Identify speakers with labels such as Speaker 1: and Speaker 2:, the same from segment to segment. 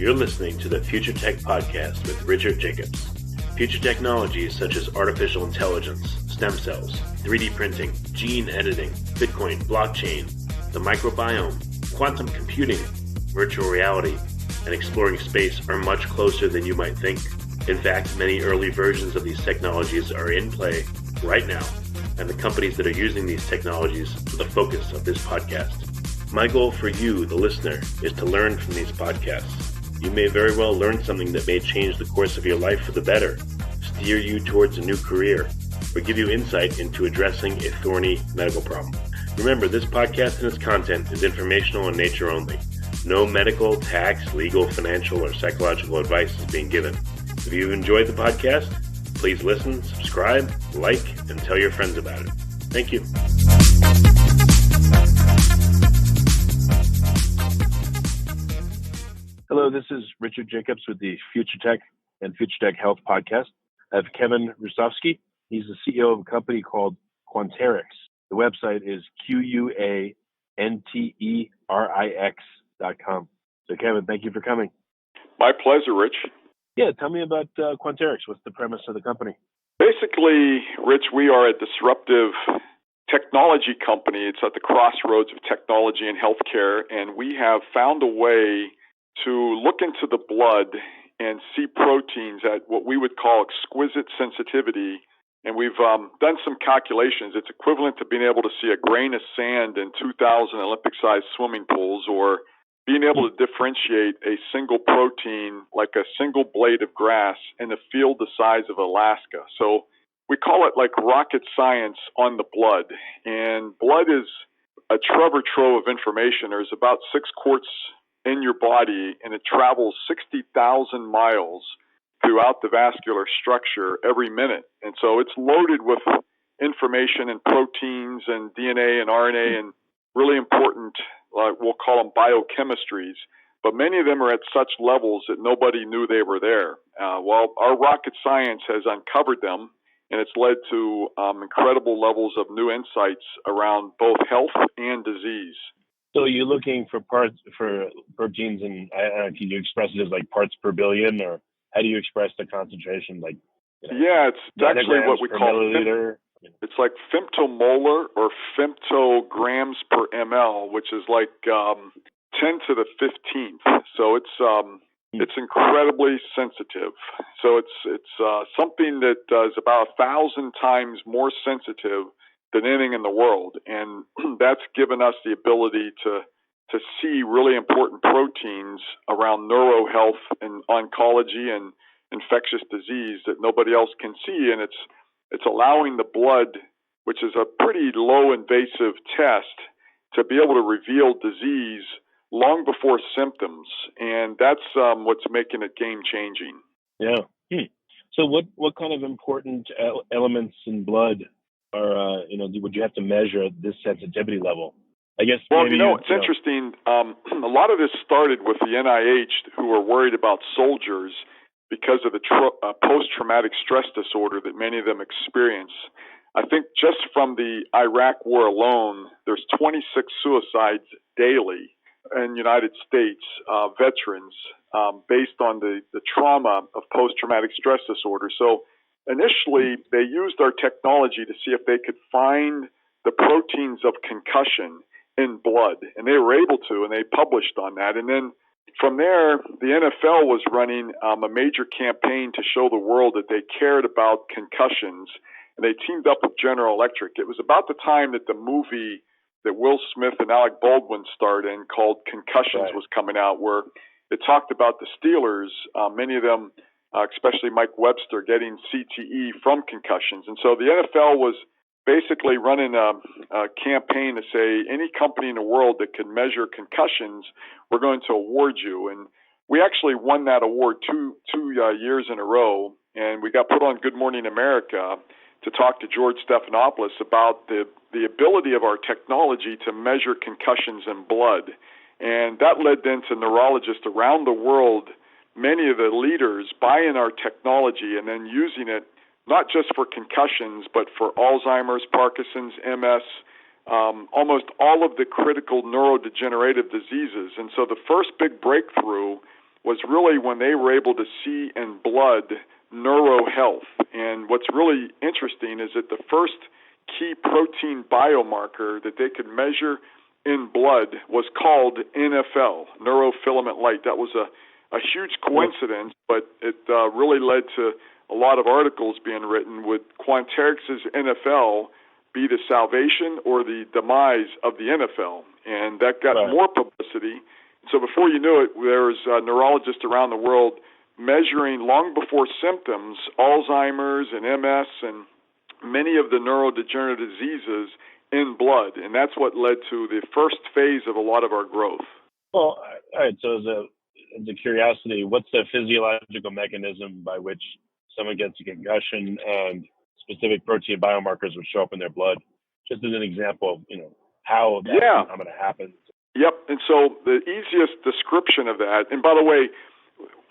Speaker 1: You're listening to the Future Tech Podcast with Richard Jacobs. Future technologies such as artificial intelligence, stem cells, 3D printing, gene editing, Bitcoin, blockchain, the microbiome, quantum computing, virtual reality, and exploring space are much closer than you might think. In fact, many early versions of these technologies are in play right now, and the companies that are using these technologies are the focus of this podcast. My goal for you, the listener, is to learn from these podcasts. You may very well learn something that may change the course of your life for the better, steer you towards a new career, or give you insight into addressing a thorny medical problem. Remember, this podcast and its content is informational in nature only. No medical, tax, legal, financial, or psychological advice is being given. If you've enjoyed the podcast, please listen, subscribe, like, and tell your friends about it. Thank you.
Speaker 2: Hello, this is Richard Jacobs with the Future Tech and Future Tech Health podcast. I have Kevin Hrusovsky. He's the CEO of a company called Quanterix. The website is Quanterix.com. So, Kevin, thank you for coming.
Speaker 3: My pleasure, Rich.
Speaker 2: Yeah, tell me about Quanterix. What's the premise of the company?
Speaker 3: Basically, Rich, we are a disruptive technology company. It's at the crossroads of technology and healthcare, and we have found a way to look into the blood and see proteins at what we would call exquisite sensitivity. And we've done some calculations. It's equivalent to being able to see a grain of sand in 2,000 Olympic-sized swimming pools, or being able to differentiate a single protein like a single blade of grass in a field the size of Alaska. So we call it like rocket science on the blood. And blood is a treasure trove of information. There's about 6 quarts in your body, and it travels 60,000 miles throughout the vascular structure every minute. And so it's loaded with information and proteins and DNA and RNA and really important, we'll call them biochemistries, but many of them are at such levels that nobody knew they were there. Well, our rocket science has uncovered them, and it's led to incredible levels of new insights around both health and disease.
Speaker 2: So you're looking for proteins, and can you express it as like parts per billion, or how do you express the concentration? Like,
Speaker 3: yeah, it's actually what we call
Speaker 2: milliliter.
Speaker 3: It's like femtomolar or femtograms per ml, which is like 10 to the 15th. So it's incredibly sensitive. So it's something that is about 1,000 times more sensitive than anything in the world, and that's given us the ability to see really important proteins around neuro health and oncology and infectious disease that nobody else can see. And it's allowing the blood, which is a pretty low invasive test, to be able to reveal disease long before symptoms, and that's what's making it game changing.
Speaker 2: Yeah. So what kind of important elements in blood are would you have to measure at this sensitivity level? I guess.
Speaker 3: Well, it's interesting. A lot of this started with the NIH, who were worried about soldiers because of the post-traumatic stress disorder that many of them experience. I think just from the Iraq War alone, there's 26 suicides daily in the United States, veterans, based on the trauma of post-traumatic stress disorder. So initially, they used our technology to see if they could find the proteins of concussion in blood, and they were able to, and they published on that. And then from there, the NFL was running a major campaign to show the world that they cared about concussions, and they teamed up with General Electric. It was about the time that the movie that Will Smith and Alec Baldwin starred in called Concussions was coming out, where it talked about the Steelers, many of them, especially Mike Webster, getting CTE from concussions. And so the NFL was basically running a campaign to say any company in the world that can measure concussions, we're going to award you. And we actually won that award two years in a row, and we got put on Good Morning America to talk to George Stephanopoulos about the ability of our technology to measure concussions in blood. And that led then to neurologists around the world, many of the leaders buying our technology and then using it not just for concussions, but for Alzheimer's, Parkinson's, MS, almost all of the critical neurodegenerative diseases. And so the first big breakthrough was really when they were able to see in blood neurohealth. And what's really interesting is that the first key protein biomarker that they could measure in blood was called NFL, neurofilament light. That was a huge coincidence, but it really led to a lot of articles being written. Would Quanterix's NFL be the salvation or the demise of the NFL? And that got more publicity. So before you knew it, there's neurologists around the world measuring long before symptoms, Alzheimer's and MS and many of the neurodegenerative diseases in blood. And that's what led to the first phase of a lot of our growth.
Speaker 2: Well, all right. So as a curiosity, what's the physiological mechanism by which someone gets a concussion and specific protein biomarkers would show up in their blood? Just as an example of, how that phenomenon happens.
Speaker 3: Yep. And so the easiest description of that, and by the way,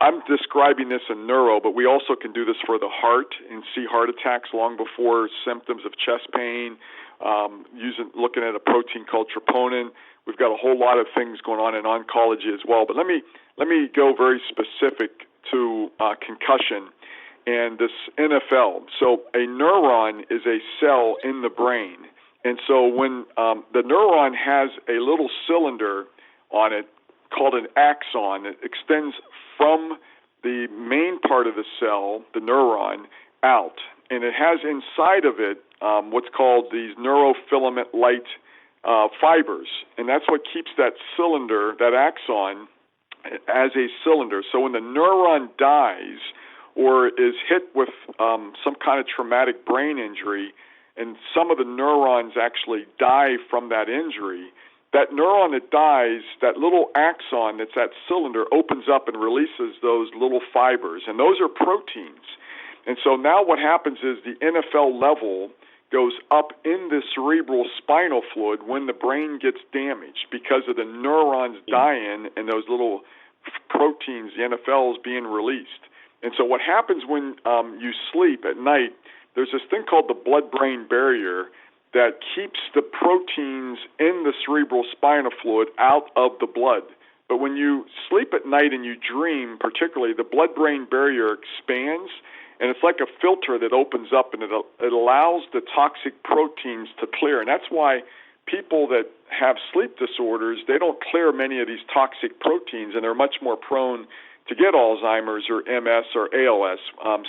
Speaker 3: I'm describing this in neuro, but we also can do this for the heart and see heart attacks long before symptoms of chest pain, looking at a protein called troponin. We've got a whole lot of things going on in oncology as well. But let me go very specific to concussion and this NFL. So a neuron is a cell in the brain. And so when the neuron has a little cylinder on it called an axon, it extends from the main part of the cell, the neuron, out. And it has inside of it what's called these neurofilament light fibers. And that's what keeps that cylinder, that axon, as a cylinder. So when the neuron dies or is hit with some kind of traumatic brain injury, and some of the neurons actually die from that injury, that neuron that dies, that little axon that's that cylinder opens up and releases those little fibers, and those are proteins. And so now what happens is the NFL level goes up in the cerebral spinal fluid when the brain gets damaged because of the neurons dying and those little proteins, the NFLs, being released. And so what happens when you sleep at night, there's this thing called the blood-brain barrier that keeps the proteins in the cerebral spinal fluid out of the blood. But when you sleep at night and you dream, particularly, the blood-brain barrier expands, and it's like a filter that opens up, and it allows the toxic proteins to clear. And that's why people that have sleep disorders, they don't clear many of these toxic proteins, and they're much more prone to get Alzheimer's or MS or ALS.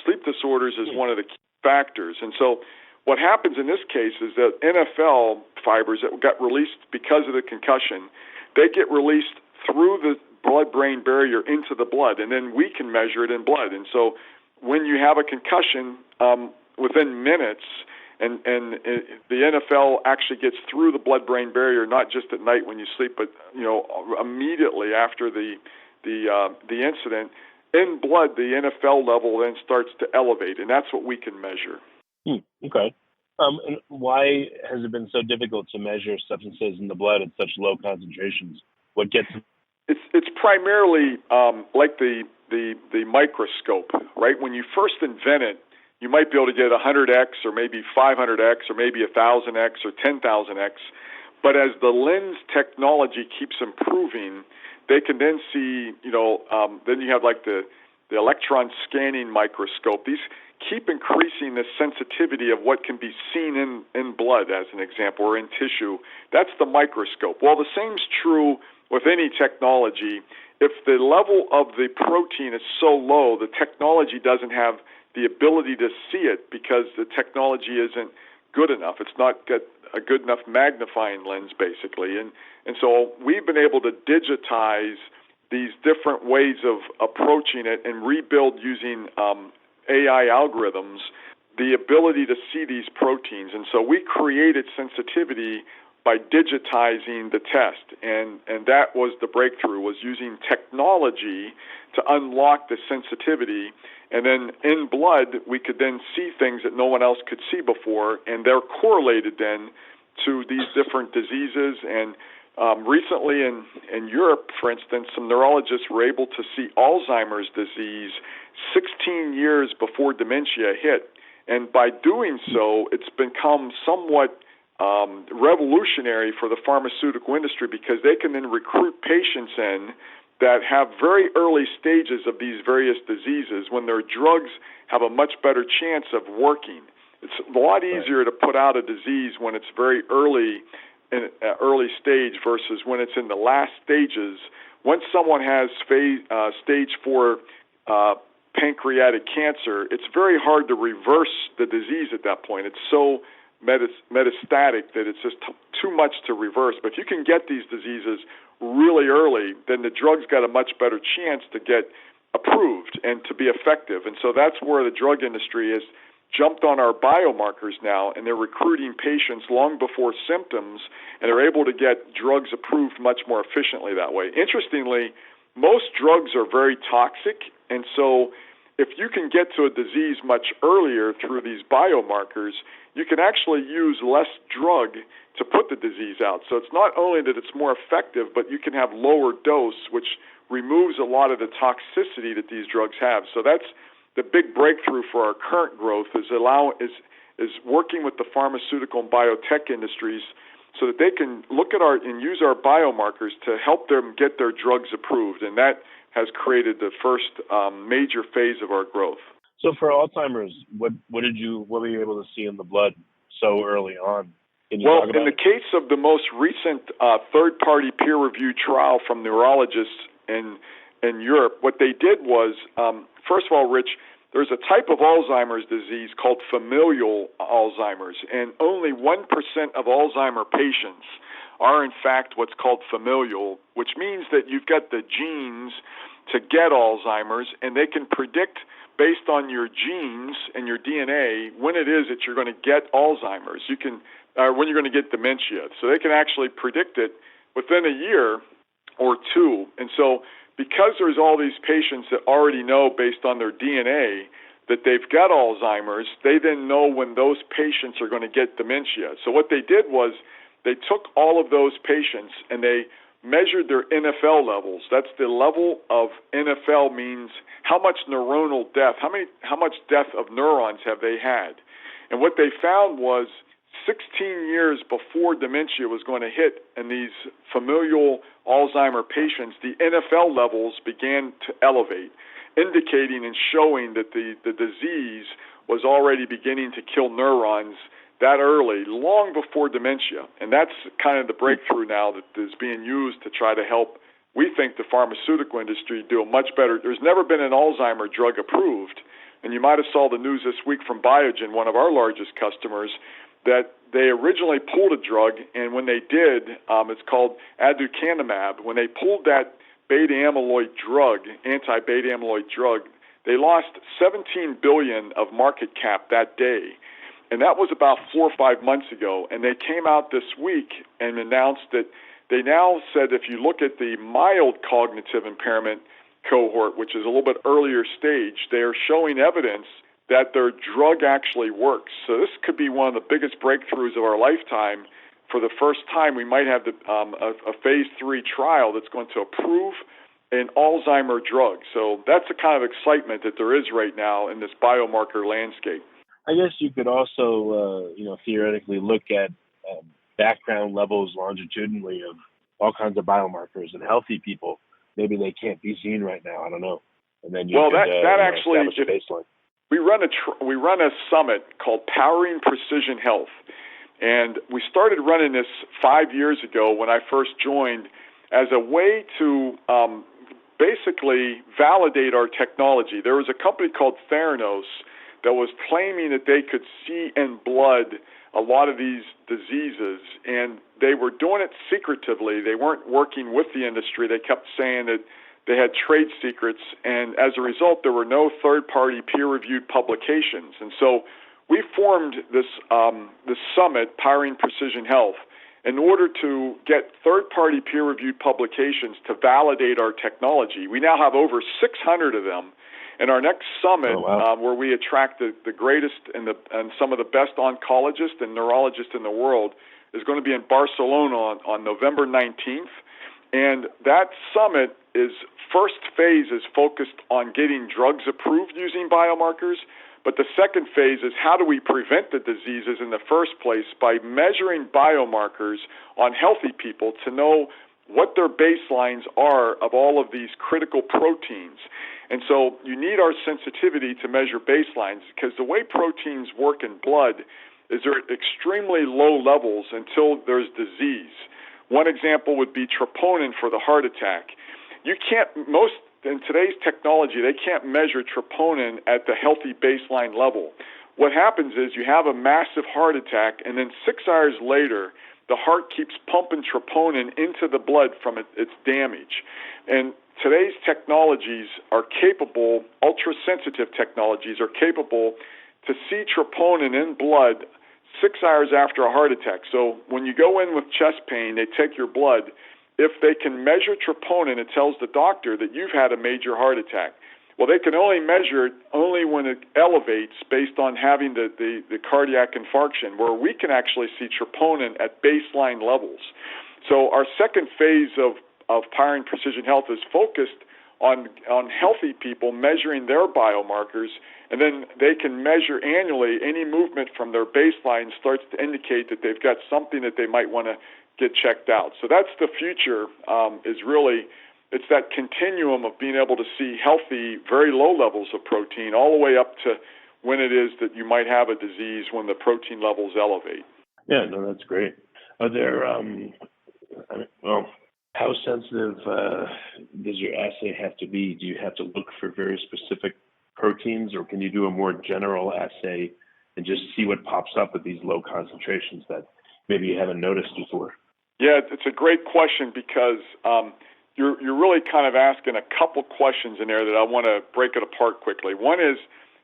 Speaker 3: Sleep disorders is one of the key factors. And so what happens in this case is that NFL fibers that got released because of the concussion, they get released through the blood-brain barrier into the blood, and then we can measure it in blood. And so when you have a concussion, within minutes, and the NFL actually gets through the blood-brain barrier, not just at night when you sleep, but immediately after the incident, in blood, the NFL level then starts to elevate, and that's what we can measure.
Speaker 2: Okay. And why has it been so difficult to measure substances in the blood at such low concentrations? What gets?
Speaker 3: It's primarily like the microscope, right? When you first invent it, you might be able to get 100x or maybe 500x or maybe 1,000x or 10,000x. But as the lens technology keeps improving, they can then see, then you have like the electron scanning microscope. These keep increasing the sensitivity of what can be seen in blood, as an example, or in tissue. That's the microscope. Well, the same's true with any technology. If the level of the protein is so low, the technology doesn't have the ability to see it because the technology isn't good enough. It's not got a good enough magnifying lens, basically. And so we've been able to digitize these different ways of approaching it and rebuild using AI algorithms the ability to see these proteins. And so we created sensitivity by digitizing the test. And that was the breakthrough, was using technology to unlock the sensitivity. And then in blood, we could then see things that no one else could see before, and they're correlated then to these different diseases. And recently in Europe, for instance, some neurologists were able to see Alzheimer's disease 16 years before dementia hit. And by doing so, it's become somewhat revolutionary for the pharmaceutical industry because they can then recruit patients in that have very early stages of these various diseases, when their drugs have a much better chance of working. It's a lot easier to put out a disease when it's very early stage versus when it's in the last stages. Once someone has stage 4 pancreatic cancer, it's very hard to reverse the disease at that point. It's so metastatic that it's just too much to reverse. But if you can get these diseases really early, then the drug's got a much better chance to get approved and to be effective. And so that's where the drug industry has jumped on our biomarkers now, and they're recruiting patients long before symptoms, and they're able to get drugs approved much more efficiently that way. Interestingly, most drugs are very toxic, and so if you can get to a disease much earlier through these biomarkers, you can actually use less drug to put the disease out. So it's not only that it's more effective, but you can have lower dose, which removes a lot of the toxicity that these drugs have. So that's the big breakthrough for our current growth, is working with the pharmaceutical and biotech industries so that they can look at and use our biomarkers to help them get their drugs approved. And that has created the first major phase of our growth.
Speaker 2: So for Alzheimer's, what were you able to see in the blood so early on?
Speaker 3: Well, in the case of the most recent third-party peer-reviewed trial from neurologists in Europe, what they did was, first of all, Rich, there's a type of Alzheimer's disease called familial Alzheimer's, and only 1% of Alzheimer patients are in fact what's called familial, which means that you've got the genes to get Alzheimer's, and they can predict based on your genes and your DNA when it is that you're going to get Alzheimer's. When you're going to get dementia. So they can actually predict it within a year or two. And so because there's all these patients that already know based on their DNA that they've got Alzheimer's, they then know when those patients are going to get dementia. So what they did was they took all of those patients and they measured their NFL levels. That's the level of NFL, means how much neuronal death, how much death of neurons have they had. And what they found was 16 years before dementia was going to hit in these familial Alzheimer patients, the NFL levels began to elevate, indicating and showing that the disease was already beginning to kill neurons that early, long before dementia. And that's kind of the breakthrough now that is being used to try to help, we think, the pharmaceutical industry do a much better. There's never been an Alzheimer drug approved. And you might have saw the news this week from Biogen, one of our largest customers, that they originally pulled a drug, and when they did, it's called aducanumab. When they pulled that beta-amyloid drug, anti-beta amyloid drug, they lost $17 billion of market cap that day. And that was about 4 or 5 months ago. And they came out this week and announced that they now said if you look at the mild cognitive impairment cohort, which is a little bit earlier stage, they are showing evidence that their drug actually works. So this could be one of the biggest breakthroughs of our lifetime. For the first time, we might have a phase 3 trial that's going to approve an Alzheimer drug. So that's the kind of excitement that there is right now in this biomarker landscape.
Speaker 2: I guess you could also, theoretically look at background levels longitudinally of all kinds of biomarkers in healthy people. Maybe they can't be seen right now. I don't know. And then that actually establish a baseline.
Speaker 3: We run a summit called Powering Precision Health, and we started running this 5 years ago when I first joined as a way to basically validate our technology. There was a company called Theranos that was claiming that they could see in blood a lot of these diseases, and they were doing it secretively. They weren't working with the industry. They kept saying that they had trade secrets, and as a result, there were no third-party peer-reviewed publications. And so we formed this summit, Powering Precision Health, in order to get third-party peer-reviewed publications to validate our technology. We now have over 600 of them. And our next summit, where we attract the greatest and some of the best oncologists and neurologists in the world, is going to be in Barcelona on November 19th. And that summit first phase is focused on getting drugs approved using biomarkers, but the second phase is how do we prevent the diseases in the first place by measuring biomarkers on healthy people to know what their baselines are of all of these critical proteins. And so you need our sensitivity to measure baselines, because the way proteins work in blood is they're at extremely low levels until there's disease. One example would be troponin for the heart attack. In today's technology, they can't measure troponin at the healthy baseline level. What happens is you have a massive heart attack, and then 6 hours later, the heart keeps pumping troponin into the blood from its damage. And today's technologies are capable, ultra-sensitive technologies are capable to see troponin in blood 6 hours after a heart attack. So when you go in with chest pain, they take your blood. If they can measure troponin, it tells the doctor that you've had a major heart attack. Well, they can only measure it only when it elevates based on having the cardiac infarction, where we can actually see troponin at baseline levels. So our second phase of Powering Precision Health is focused on healthy people, measuring their biomarkers, and then they can measure annually any movement from their baseline starts to indicate that they've got something that they might want to get checked out. So that's the future, is really, it's that continuum of being able to see healthy, very low levels of protein all the way up to when it is that you might have a disease when the protein levels elevate.
Speaker 1: Yeah, no, that's great. Are there, how sensitive does your assay have to be? Do you have to look for very specific proteins, or can you do a more general assay and just see what pops up at these low concentrations that maybe you haven't noticed before?
Speaker 3: Yeah, it's a great question, because you're really kind of asking a couple questions in there that I want to break it apart quickly. One is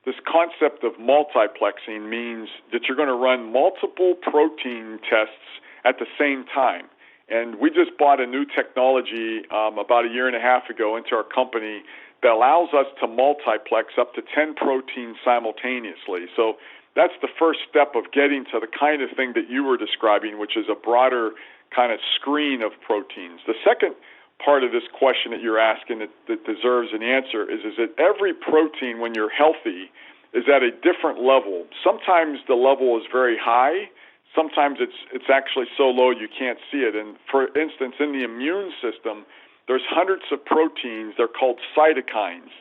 Speaker 3: this concept of multiplexing means that you're going to run multiple protein tests at the same time. And we just bought a new technology about a year and a half ago into our company that allows us to multiplex up to 10 proteins simultaneously. So that's the first step of getting to the kind of thing that you were describing, which is a broader kind of screen of proteins. The second part of this question that you're asking that deserves an answer is that every protein, when you're healthy, is at a different level. Sometimes the level is very high. Sometimes it's actually so low you can't see it. And for instance, in the immune system, there's hundreds of proteins. They're called cytokines.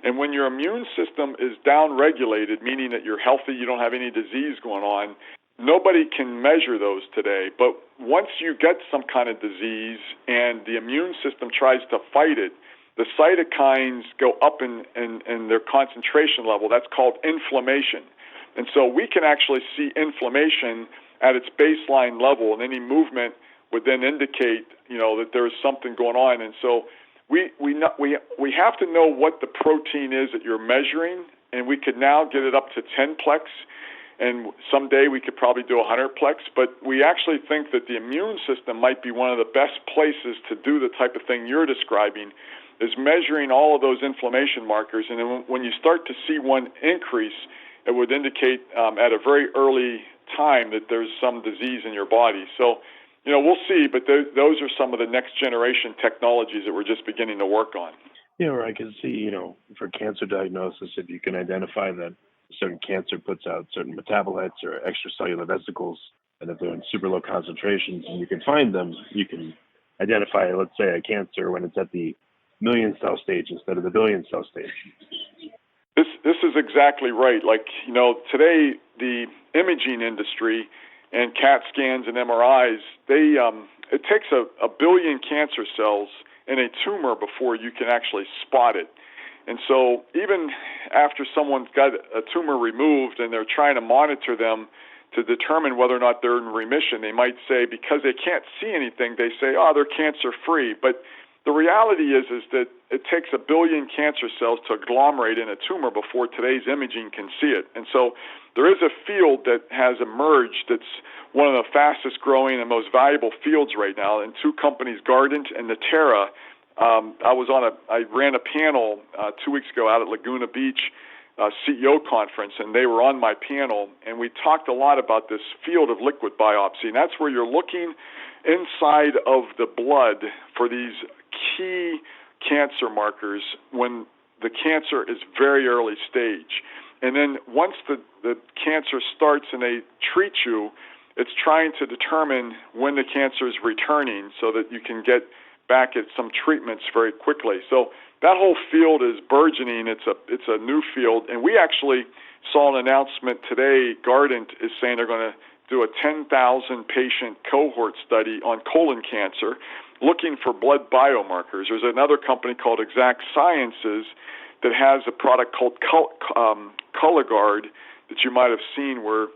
Speaker 3: And when your immune system is down-regulated, meaning that you're healthy, you don't have any disease going on, nobody can measure those today. But once you get some kind of disease and the immune system tries to fight it, the cytokines go up in their concentration level. That's called inflammation. And so we can actually see inflammation at its baseline level, and any movement would then indicate, that there is something going on. And so we have to know what the protein is that you're measuring, and we could now get it up to 10-plex, and someday we could probably do 100-plex. But we actually think that the immune system might be one of the best places to do the type of thing you're describing, is measuring all of those inflammation markers. And then when you start to see one increase, it would indicate at a very early time that there's some disease in your body. So, we'll see, but those are some of the next generation technologies that we're just beginning to work on.
Speaker 1: Yeah, or I can see, for cancer diagnosis, if you can identify that certain cancer puts out certain metabolites or extracellular vesicles, and if they're in super low concentrations and you can find them, you can identify, let's say, a cancer when it's at the million cell stage instead of the billion cell stage.
Speaker 3: This is exactly right. Like, today the imaging industry and CAT scans and MRIs, it takes a billion cancer cells in a tumor before you can actually spot it. And so even after someone's got a tumor removed and they're trying to monitor them to determine whether or not they're in remission, they might say, because they can't see anything, they say, they're cancer-free. But the reality is that it takes a billion cancer cells to agglomerate in a tumor before today's imaging can see it. And so there is a field that has emerged that's one of the fastest growing and most valuable fields right now, and two companies, Guardant and Natera. I ran a panel 2 weeks ago out at Laguna Beach CEO conference, and they were on my panel, and we talked a lot about this field of liquid biopsy, and that's where you're looking inside of the blood for these key cancer markers when the cancer is very early stage. And then once the cancer starts and they treat you, it's trying to determine when the cancer is returning so that you can get back at some treatments very quickly. So that whole field is burgeoning. It's a new field, and we actually saw an announcement today. Guardant is saying they're going to do a 10,000 patient cohort study on colon cancer, looking for blood biomarkers. There's another company called Exact Sciences that has a product called Cologuard that you might have seen, where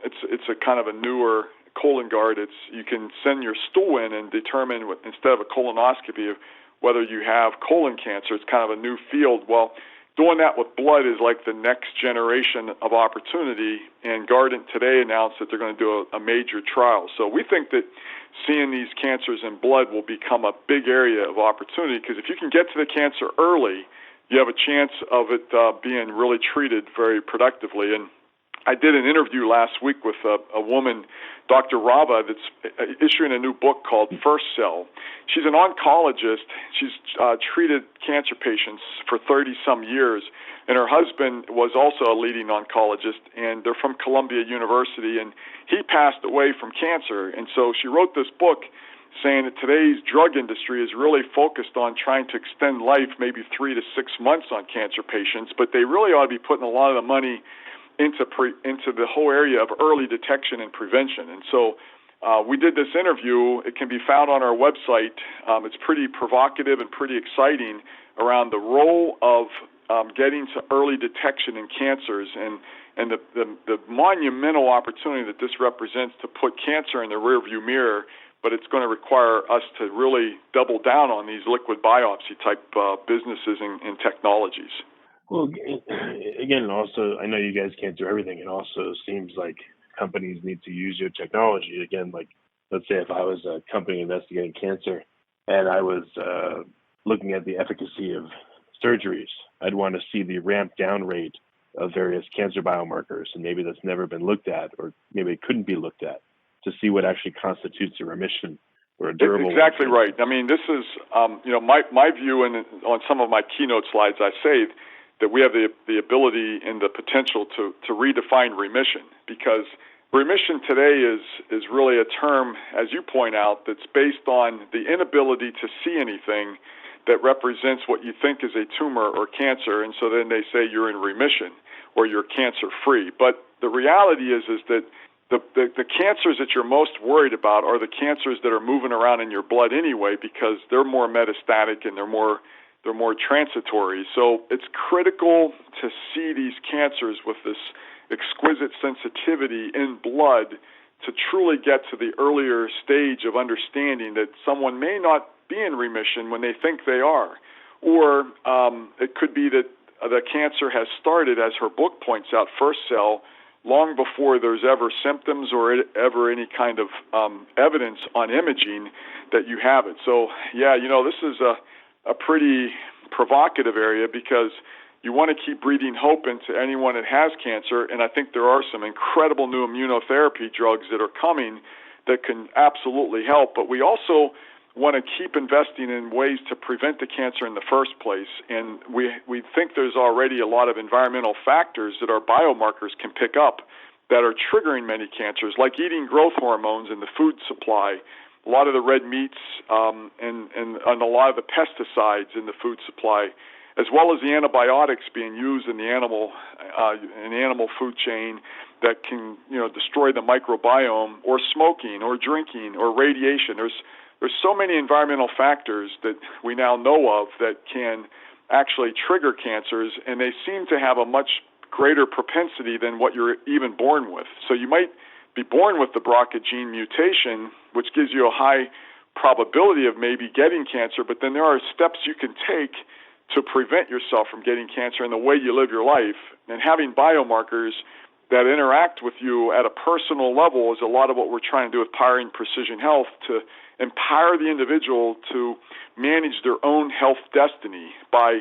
Speaker 3: it's a kind of a newer Cologuard. You can send your stool in and determine, instead of a colonoscopy, whether you have colon cancer. It's kind of a new field. Well, doing that with blood is like the next generation of opportunity, and Guardant today announced that they're going to do a major trial. So we think that seeing these cancers in blood will become a big area of opportunity, because if you can get to the cancer early, you have a chance of it being really treated very productively. And I did an interview last week with a woman, Dr. Rava, that's issuing a new book called First Cell. She's an oncologist. She's treated cancer patients for 30-some years, and her husband was also a leading oncologist, and they're from Columbia University, and he passed away from cancer. And so she wrote this book saying that today's drug industry is really focused on trying to extend life maybe 3 to 6 months on cancer patients, but they really ought to be putting a lot of the money into the whole area of early detection and prevention. And so we did this interview. It can be found on our website. It's pretty provocative and pretty exciting around the role of getting to early detection in cancers and the monumental opportunity that this represents to put cancer in the rearview mirror. But it's going to require us to really double down on these liquid biopsy type businesses and technologies.
Speaker 1: Well, again, also, I know you guys can't do everything. It also seems like companies need to use your technology. Again, like, let's say if I was a company investigating cancer and I was looking at the efficacy of surgeries, I'd want to see the ramp down rate of various cancer biomarkers, and maybe that's never been looked at, or maybe it couldn't be looked at, to see what actually constitutes a remission or a durable.
Speaker 3: Exactly right. I mean, this is, my view, and on some of my keynote slides, I say that we have the ability and the potential to redefine remission, because remission today is really a term, as you point out, that's based on the inability to see anything that represents what you think is a tumor or cancer, and so then they say you're in remission or you're cancer-free. But the reality is that the cancers that you're most worried about are the cancers that are moving around in your blood anyway, because they're more metastatic and they're more transitory. So it's critical to see these cancers with this exquisite sensitivity in blood to truly get to the earlier stage of understanding that someone may not be in remission when they think they are. Or it could be that the cancer has started, as her book points out, First Cell, long before there's ever symptoms or ever any kind of evidence on imaging that you have it. So, yeah, this is a pretty provocative area, because you want to keep breathing hope into anyone that has cancer, and I think there are some incredible new immunotherapy drugs that are coming that can absolutely help, but we also want to keep investing in ways to prevent the cancer in the first place, and we think there's already a lot of environmental factors that our biomarkers can pick up that are triggering many cancers, like eating growth hormones in the food supply, a lot of the red meats, and a lot of the pesticides in the food supply, as well as the antibiotics being used in the animal food chain that can destroy the microbiome, or smoking, or drinking, or radiation. There's so many environmental factors that we now know of that can actually trigger cancers, and they seem to have a much greater propensity than what you're even born with. So you might be born with the BRCA gene mutation, which gives you a high probability of maybe getting cancer, but then there are steps you can take to prevent yourself from getting cancer in the way you live your life. And having biomarkers that interact with you at a personal level is a lot of what we're trying to do with Powering Precision Health, to empower the individual to manage their own health destiny by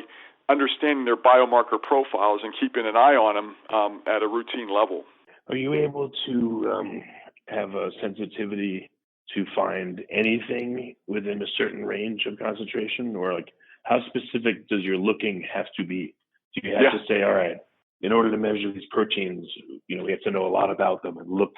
Speaker 3: understanding their biomarker profiles and keeping an eye on them at a routine level.
Speaker 1: Are you able to have a sensitivity to find anything within a certain range of concentration, or like how specific does your looking have to be? Do you have to say, all right, in order to measure these proteins, we have to know a lot about them and look,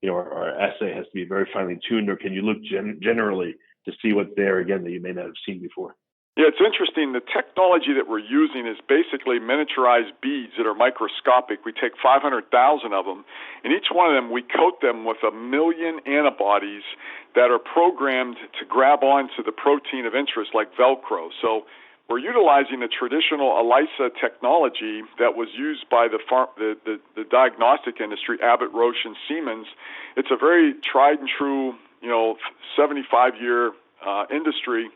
Speaker 1: our assay has to be very finely tuned, or can you look generally to see what's there again that you may not have seen before.
Speaker 3: Yeah, it's interesting. The technology that we're using is basically miniaturized beads that are microscopic. We take 500,000 of them, and each one of them, we coat them with 1 million antibodies that are programmed to grab onto the protein of interest like Velcro. So we're utilizing the traditional ELISA technology that was used by the diagnostic industry, Abbott, Roche, and Siemens. It's a very tried and true, 75-year industry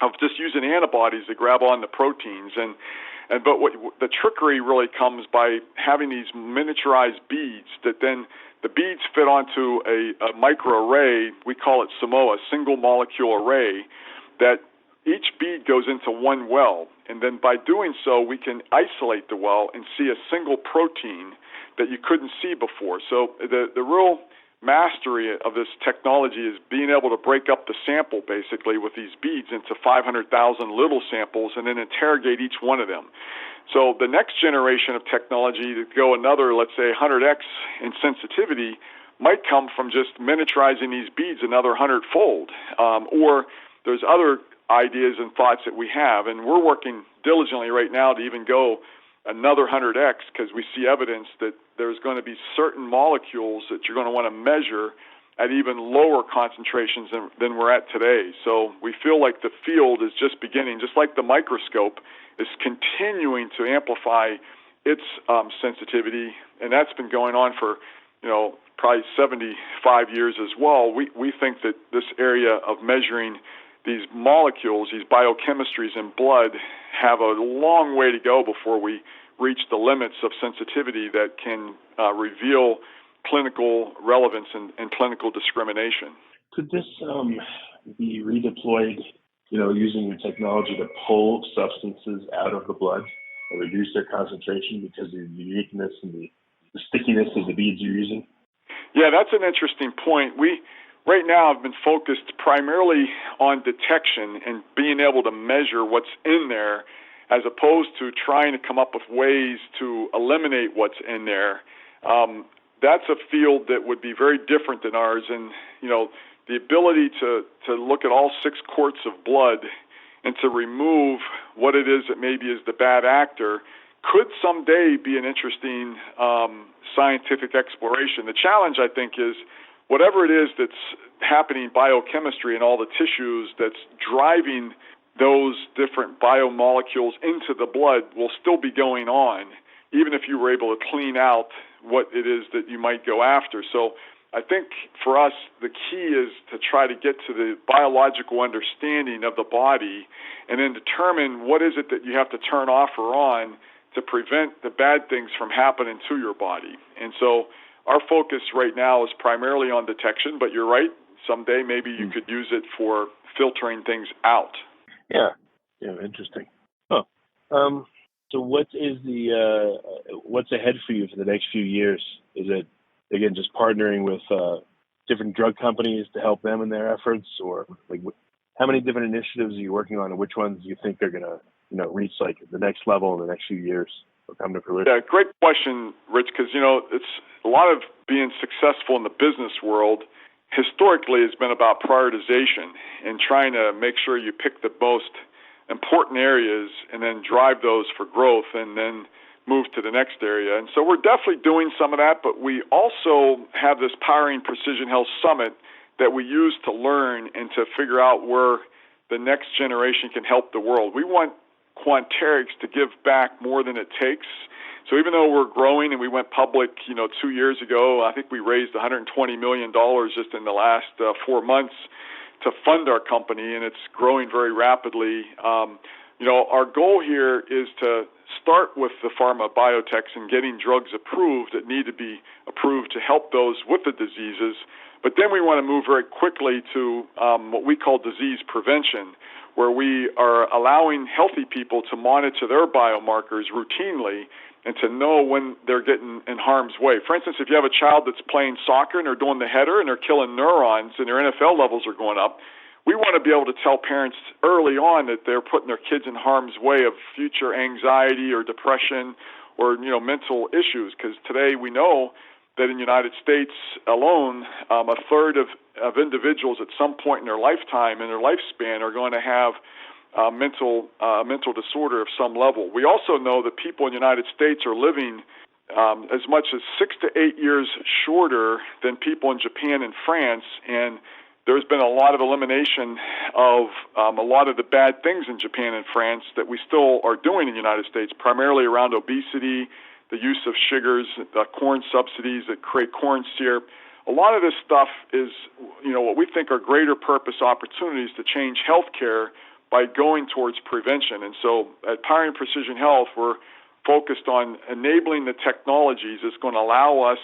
Speaker 3: of just using antibodies to grab on the proteins, but what the trickery really comes by having these miniaturized beads that then the beads fit onto a microarray. We call it Simoa, single molecule array, that each bead goes into one well, and then by doing so, we can isolate the well and see a single protein that you couldn't see before. So the real mastery of this technology is being able to break up the sample basically with these beads into 500,000 little samples and then interrogate each one of them. So the next generation of technology to go another, let's say 100x in sensitivity might come from just miniaturizing these beads another 100-fold. Or there's other ideas and thoughts that we have, and we're working diligently right now to even go another 100x because we see evidence that there's going to be certain molecules that you're going to want to measure at even lower concentrations than we're at today. So we feel like the field is just beginning, just like the microscope is continuing to amplify its sensitivity, and that's been going on for, probably 75 years as well. We think that this area of measuring these molecules, these biochemistries in blood, have a long way to go before we reach the limits of sensitivity that can reveal clinical relevance and clinical discrimination.
Speaker 1: Could this be redeployed, using your technology to pull substances out of the blood and reduce their concentration because of the uniqueness and the stickiness of the beads you're using?
Speaker 3: Yeah, that's an interesting point. We right now have been focused primarily on detection and being able to measure what's in there as opposed to trying to come up with ways to eliminate what's in there. That's a field that would be very different than ours. And, the ability to look at all 6 quarts of blood and to remove what it is that maybe is the bad actor could someday be an interesting scientific exploration. The challenge, I think, is whatever it is that's happening biochemistry in all the tissues that's driving those different biomolecules into the blood will still be going on, even if you were able to clean out what it is that you might go after. So I think for us, the key is to try to get to the biological understanding of the body and then determine what is it that you have to turn off or on to prevent the bad things from happening to your body. And so our focus right now is primarily on detection, but you're right, someday maybe you could use it for filtering things out.
Speaker 1: Yeah, interesting. Oh, so what is what's ahead for you for the next few years? Is it, again, just partnering with different drug companies to help them in their efforts, or how many different initiatives are you working on, and which ones do you think are going to, reach the next level in the next few years or come to fruition?
Speaker 3: Yeah, great question, Rich, because, it's a lot of being successful in the business world historically has been about prioritization and trying to make sure you pick the most important areas and then drive those for growth and then move to the next area. And so we're definitely doing some of that, but we also have this Powering Precision Health Summit that we use to learn and to figure out where the next generation can help the world. We want Quanterix to give back more than it takes. So even though we're growing and we went public, 2 years ago, I think we raised $120 million just in the last 4 months to fund our company, and it's growing very rapidly. Our goal here is to start with the pharma biotechs and getting drugs approved that need to be approved to help those with the diseases. But then we want to move very quickly to what we call disease prevention, where we are allowing healthy people to monitor their biomarkers routinely and to know when they're getting in harm's way. For instance, if you have a child that's playing soccer and they're doing the header and they're killing neurons and their NFL levels are going up, we want to be able to tell parents early on that they're putting their kids in harm's way of future anxiety or depression or mental issues, because today we know that in the United States alone, a third of individuals at some point in their lifetime, in their lifespan, are going to have mental disorder of some level. We also know that people in the United States are living as much as 6 to 8 years shorter than people in Japan and France, and there's been a lot of elimination of a lot of the bad things in Japan and France that we still are doing in the United States, primarily around obesity, the use of sugars, the corn subsidies that create corn syrup. A lot of this stuff is, what we think are greater purpose opportunities to change healthcare by going towards prevention. And so at Powering Precision Health, we're focused on enabling the technologies that's going to allow us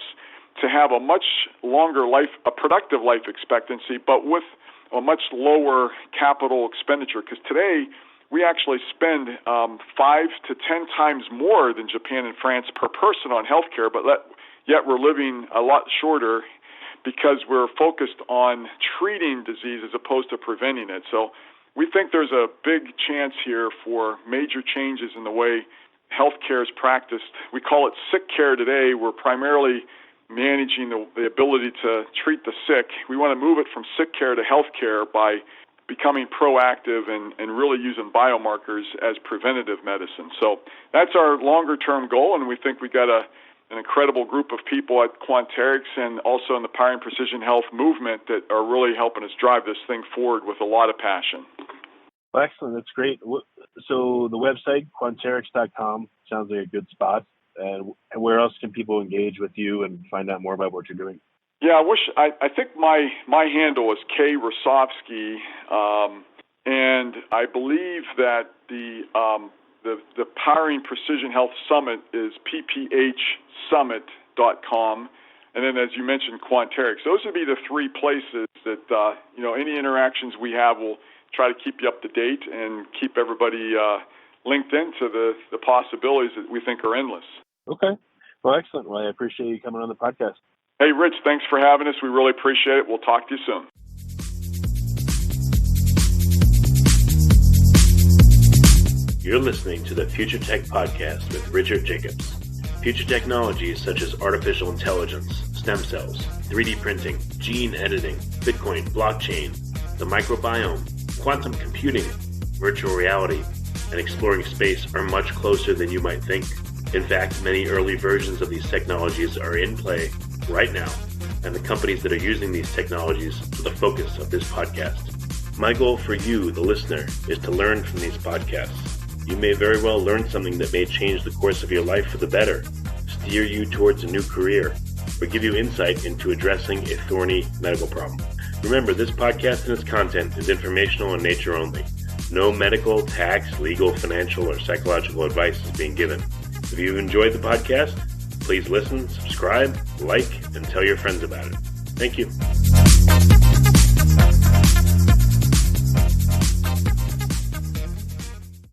Speaker 3: to have a much longer life, a productive life expectancy, but with a much lower capital expenditure. Because today, we actually spend 5 to 10 times more than Japan and France per person on healthcare, but yet we're living a lot shorter because we're focused on treating disease as opposed to preventing it. So we think there's a big chance here for major changes in the way healthcare is practiced. We call it sick care today. We're primarily managing the ability to treat the sick. We want to move it from sick care to health care by becoming proactive and really using biomarkers as preventative medicine. So that's our longer-term goal, and we think we got an incredible group of people at Quanterix and also in the Powering Precision Health movement that are really helping us drive this thing forward with a lot of passion.
Speaker 2: Well, excellent. That's great. So the website, Quanterix.com, sounds like a good spot. And where else can people engage with you and find out more about what you're doing?
Speaker 3: Yeah, I think my handle is K.Hrusovsky, and I believe that the Powering Precision Health Summit is pphsummit.com, and then as you mentioned, Quanterix. Those would be the three places that any interactions we have will try to keep you up to date and keep everybody linked into the possibilities that we think are endless.
Speaker 2: Okay. Well, excellent. Well, I appreciate you coming on the podcast.
Speaker 3: Hey, Rich, thanks for having us. We really appreciate it. We'll talk to you soon.
Speaker 1: You're listening to the Future Tech Podcast with Richard Jacobs. Future technologies such as artificial intelligence, stem cells, 3D printing, gene editing, Bitcoin, blockchain, the microbiome, quantum computing, virtual reality, and exploring space are much closer than you might think. In fact, many early versions of these technologies are in play right now, and the companies that are using these technologies are the focus of this podcast. My goal for you, the listener, is to learn from these podcasts. You may very well learn something that may change the course of your life for the better, steer you towards a new career, or give you insight into addressing a thorny medical problem. Remember, this podcast and its content is informational in nature only. No medical, tax, legal, financial, or psychological advice is being given. If you enjoyed the podcast, please listen, subscribe, like, and tell your friends about it. Thank you.